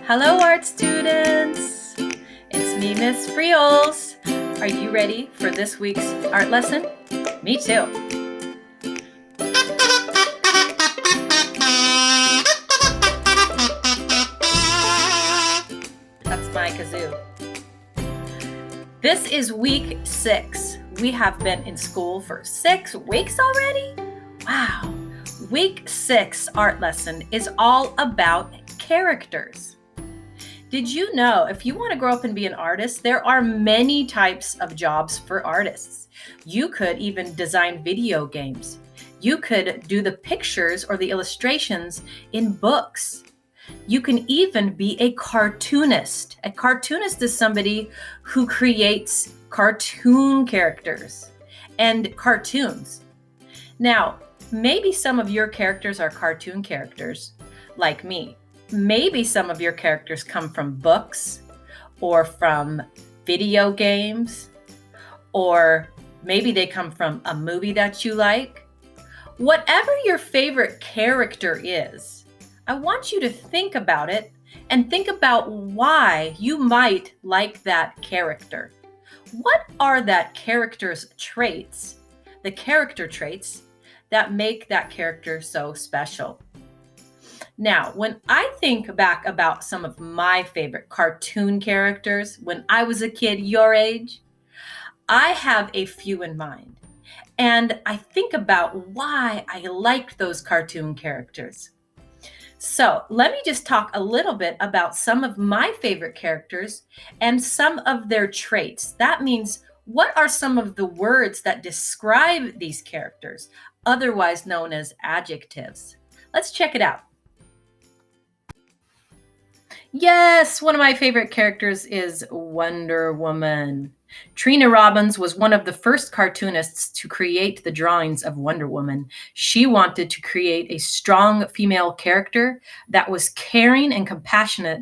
Hello, art students! It's me, Miss Freels. Are you ready for this week's art lesson? Me too. That's my kazoo. This is week 6. We have been in school for 6 weeks already? Wow! Week 6 art lesson is all about characters. Did you know if you want to grow up and be an artist, there are many types of jobs for artists. You could even design video games. You could do the pictures or the illustrations in books. You can even be a cartoonist. A cartoonist is somebody who creates cartoon characters and cartoons. Now, maybe some of your characters are cartoon characters, like me. Maybe some of your characters come from books or from video games, or maybe they come from a movie that you like. Whatever your favorite character is, I want you to think about it and think about why you might like that character. What are that character's traits, the character traits that make that character so special? Now, when I think back about some of my favorite cartoon characters when I was a kid your age, I have a few in mind. And I think about why I liked those cartoon characters. So let me just talk a little bit about some of my favorite characters and some of their traits. That means, what are some of the words that describe these characters, otherwise known as adjectives? Let's check it out. Yes, one of my favorite characters is Wonder Woman. Trina Robbins was one of the first cartoonists to create the drawings of Wonder Woman. She wanted to create a strong female character that was caring and compassionate,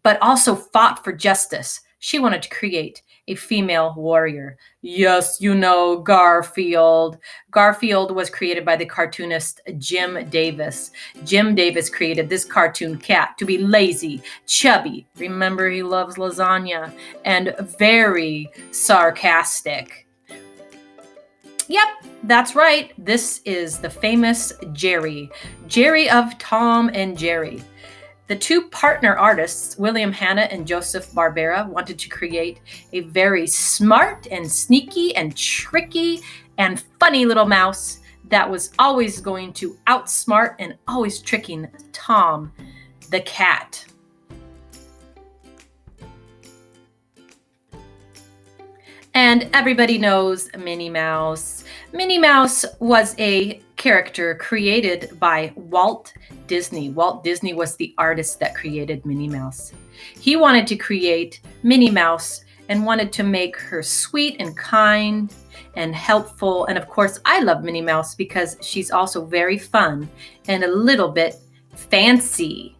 but also fought for justice. She wanted to create a female warrior. Yes, you know Garfield. Garfield was created by the cartoonist Jim Davis. Jim Davis created this cartoon cat to be lazy, chubby. Remember, he loves lasagna, and very sarcastic. Yep, that's right. This is the famous Jerry. Jerry of Tom and Jerry. The two partner artists, William Hanna and Joseph Barbera, wanted to create a very smart and sneaky and tricky and funny little mouse that was always going to outsmart and always tricking Tom, the cat. And everybody knows Minnie Mouse. Minnie Mouse was a character created by Walt Disney. Walt Disney was the artist that created Minnie Mouse. He wanted to create Minnie Mouse and wanted to make her sweet and kind and helpful. And of course, I love Minnie Mouse because she's also very fun and a little bit fancy.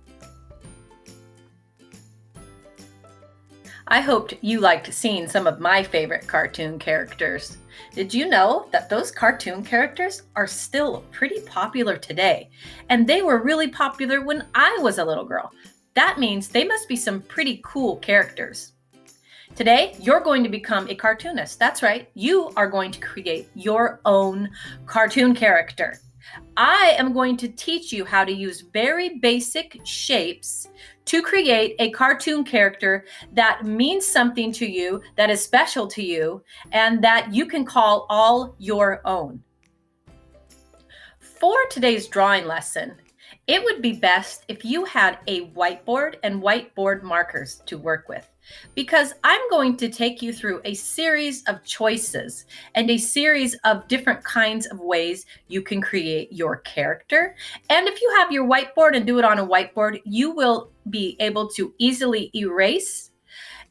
I hoped you liked seeing some of my favorite cartoon characters. Did you know that those cartoon characters are still pretty popular today? And they were really popular when I was a little girl. That means they must be some pretty cool characters. Today, you're going to become a cartoonist. That's right. You are going to create your own cartoon character. I am going to teach you how to use very basic shapes to create a cartoon character that means something to you, that is special to you, and that you can call all your own. For today's drawing lesson, it would be best if you had a whiteboard and whiteboard markers to work with, because I'm going to take you through a series of choices and a series of different kinds of ways you can create your character. And if you have your whiteboard and do it on a whiteboard, you will be able to easily erase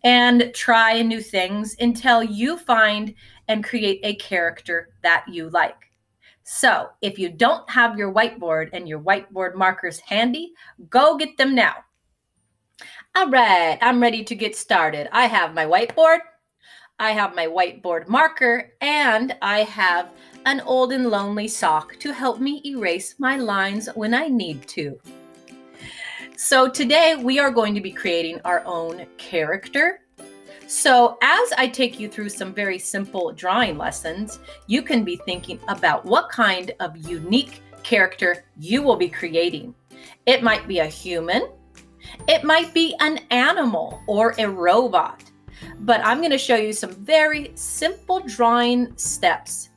and try new things until you find and create a character that you like. So if you don't have your whiteboard and your whiteboard markers handy, go get them now. All right, I'm ready to get started. I have my whiteboard, I have my whiteboard marker, and I have an old and lonely sock to help me erase my lines when I need to. So today we are going to be creating our own character. So as I take you through some very simple drawing lessons, you can be thinking about what kind of unique character you will be creating. It might be a human, it might be an animal or a robot, but I'm going to show you some very simple drawing steps.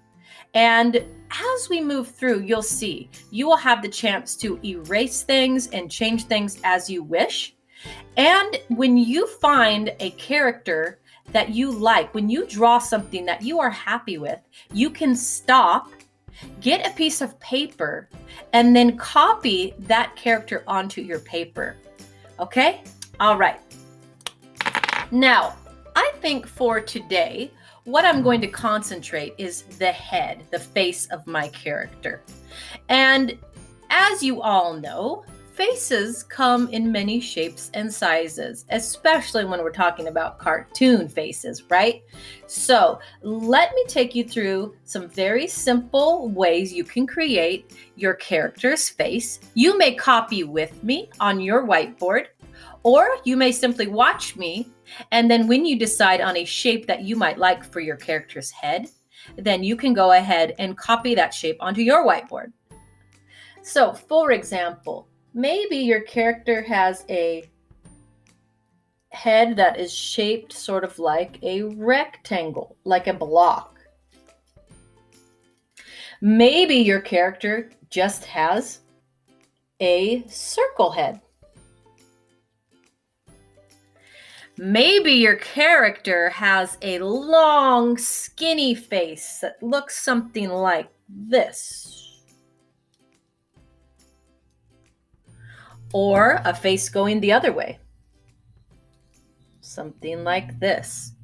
And as we move through, you'll see you will have the chance to erase things and change things as you wish. And when you find a character that you like, when you draw something that you are happy with, you can stop, get a piece of paper, and then copy that character onto your paper. Okay? All right. Now, I think for today, what I'm going to concentrate is the head, the face of my character. And as you all know, faces come in many shapes and sizes, especially when we're talking about cartoon faces, right? So let me take you through some very simple ways you can create your character's face. You may copy with me on your whiteboard, or you may simply watch me, and then when you decide on a shape that you might like for your character's head, then you can go ahead and copy that shape onto your whiteboard. So, for example, maybe your character has a head that is shaped sort of like a rectangle, like a block. Maybe your character just has a circle head. Maybe your character has a long, skinny face that looks something like this. Or a face going the other way. Something like this.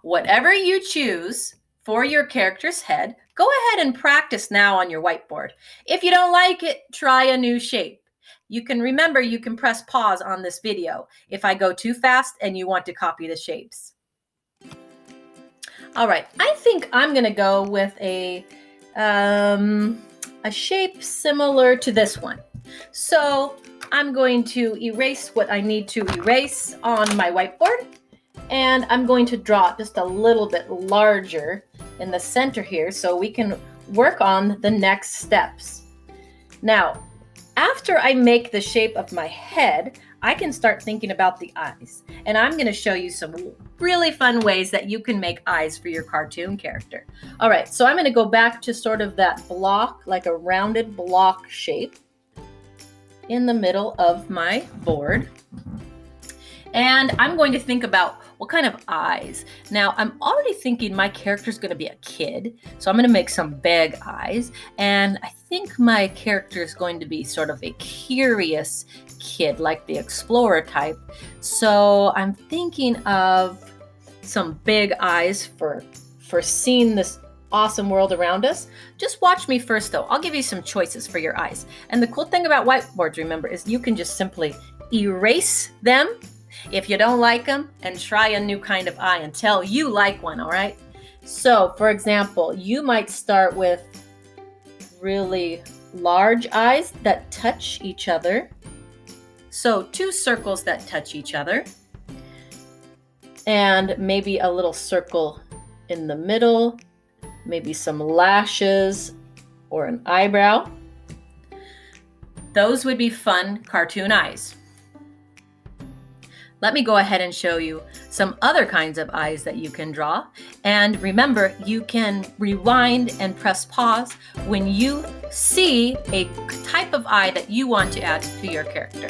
Whatever you choose for your character's head, go ahead and practice now on your whiteboard. If you don't like it, try a new shape. You can press pause on this video if I go too fast and you want to copy the shapes. All right, I think I'm gonna go with a shape similar to this one. So I'm going to erase what I need to erase on my whiteboard, and I'm going to draw it just a little bit larger in the center here so we can work on the next steps. Now, after I make the shape of my head, I can start thinking about the eyes. And I'm going to show you some really fun ways that you can make eyes for your cartoon character. All right, so I'm going to go back to sort of that block, like a rounded block shape in the middle of my board. And I'm going to think about what kind of eyes. Now, I'm already thinking my character's going to be a kid, so I'm going to make some big eyes. And I think my character is going to be sort of a curious kid, like the explorer type. So I'm thinking of some big eyes for seeing this awesome world around us. Just watch me first, though. I'll give you some choices for your eyes. And the cool thing about whiteboards, remember, is you can just simply erase them if you don't like them and try a new kind of eye until you like one, all right? So, for example, you might start with really large eyes that touch each other. So, two circles that touch each other. And maybe a little circle in the middle, maybe some lashes or an eyebrow. Those would be fun cartoon eyes. Let me go ahead and show you some other kinds of eyes that you can draw. And remember, you can rewind and press pause when you see a type of eye that you want to add to your character.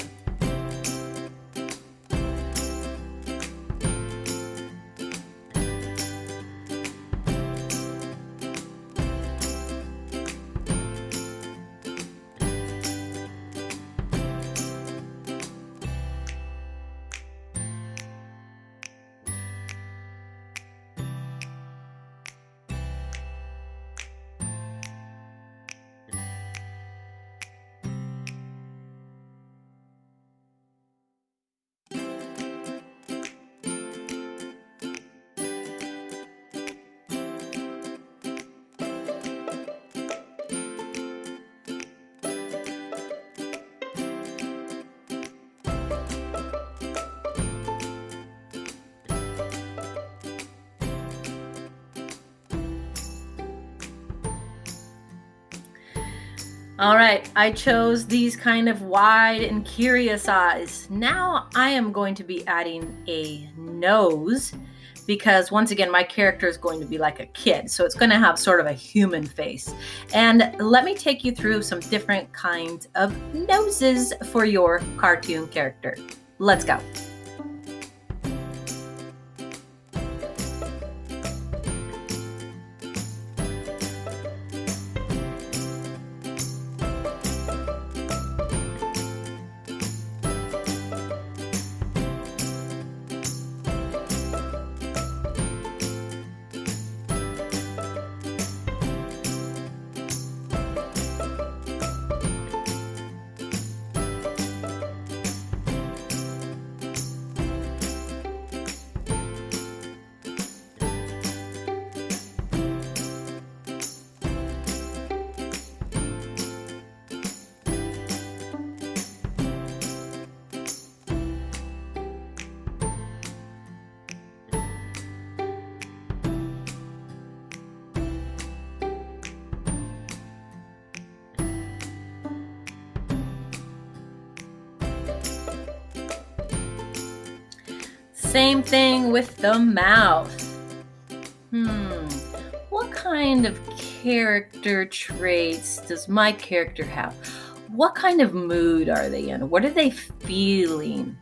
All right, I chose these kind of wide and curious eyes. Now I am going to be adding a nose because once again, my character is going to be like a kid. So it's going to have sort of a human face. And let me take you through some different kinds of noses for your cartoon character. Let's go. Same thing with the mouth. What kind of character traits does my character have? What kind of mood are they in? What are they feeling?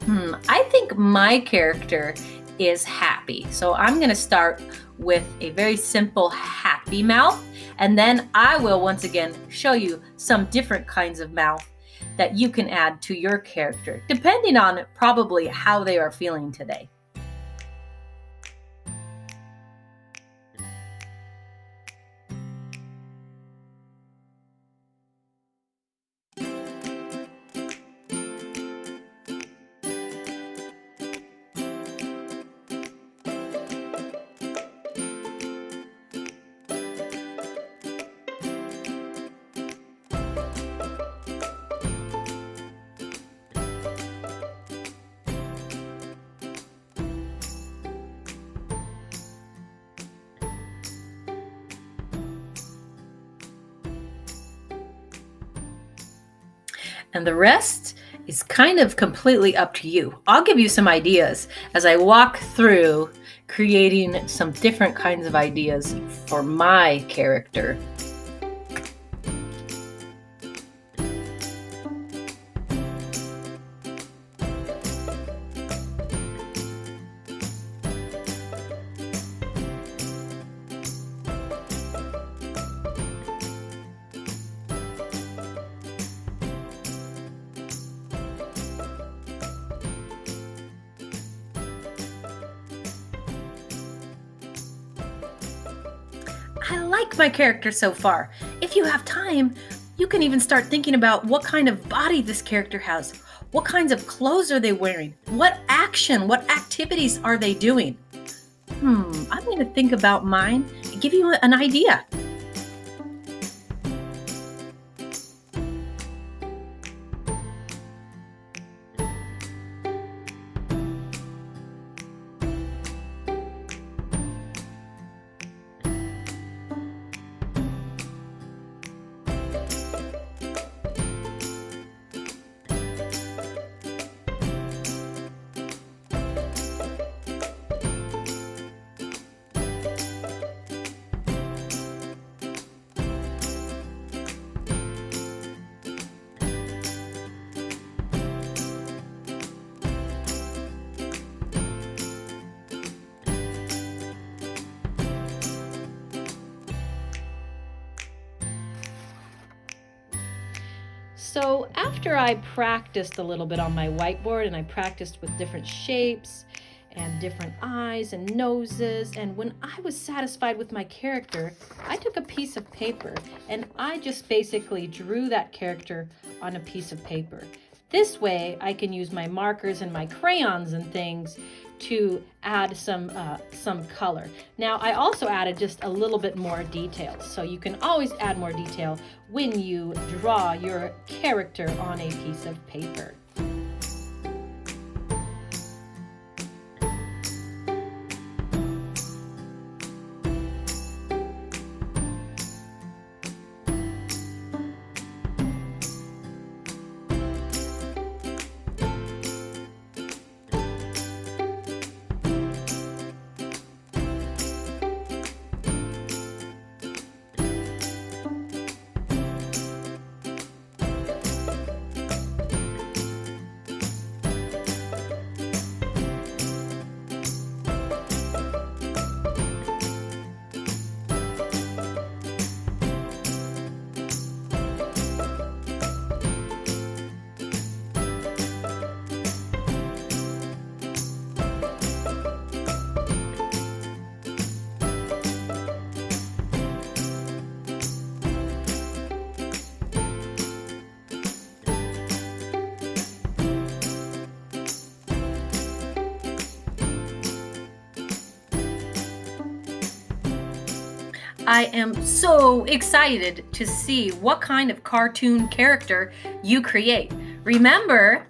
I think my character is happy. So I'm going to start with a very simple happy mouth. And then I will once again show you some different kinds of mouth that you can add to your character, depending on probably how they are feeling today. And the rest is kind of completely up to you. I'll give you some ideas as I walk through creating some different kinds of ideas for my character. I like my character so far. If you have time, you can even start thinking about what kind of body this character has. What kinds of clothes are they wearing? What action, what activities are they doing? I'm going to think about mine and give you an idea. So after I practiced a little bit on my whiteboard and I practiced with different shapes and different eyes and noses, and when I was satisfied with my character, I took a piece of paper and I just basically drew that character on a piece of paper. This way I can use my markers and my crayons and things to add some color. Now I also added just a little bit more detail, so you can always add more detail when you draw your character on a piece of paper. I am so excited to see what kind of cartoon character you create. Remember,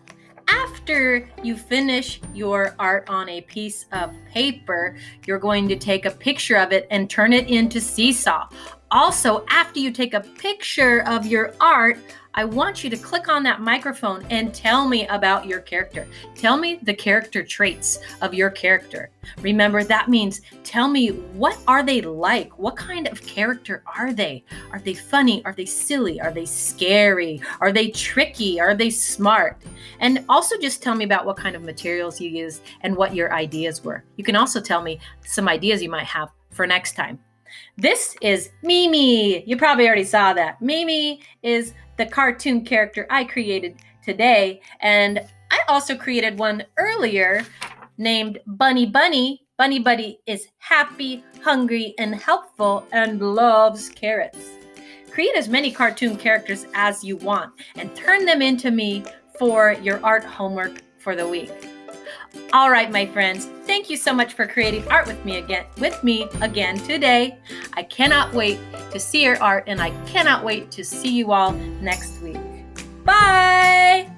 after you finish your art on a piece of paper, you're going to take a picture of it and turn it into Seesaw. Also, after you take a picture of your art, I want you to click on that microphone and tell me about your character. Tell me the character traits of your character. Remember, that means tell me, what are they like? What kind of character are they? Are they funny? Are they silly? Are they scary? Are they tricky? Are they smart? And also just tell me about what kind of materials you used and what your ideas were. You can also tell me some ideas you might have for next time. This is Mimi. You probably already saw that. Mimi is the cartoon character I created today. And I also created one earlier named Bunny Bunny. Bunny Bunny is happy, hungry, and helpful and loves carrots. Create as many cartoon characters as you want and turn them into me for your art homework for the week. All right, my friends, thank you so much for creating art with me again today. I cannot wait to see your art, and I cannot wait to see you all next week. Bye!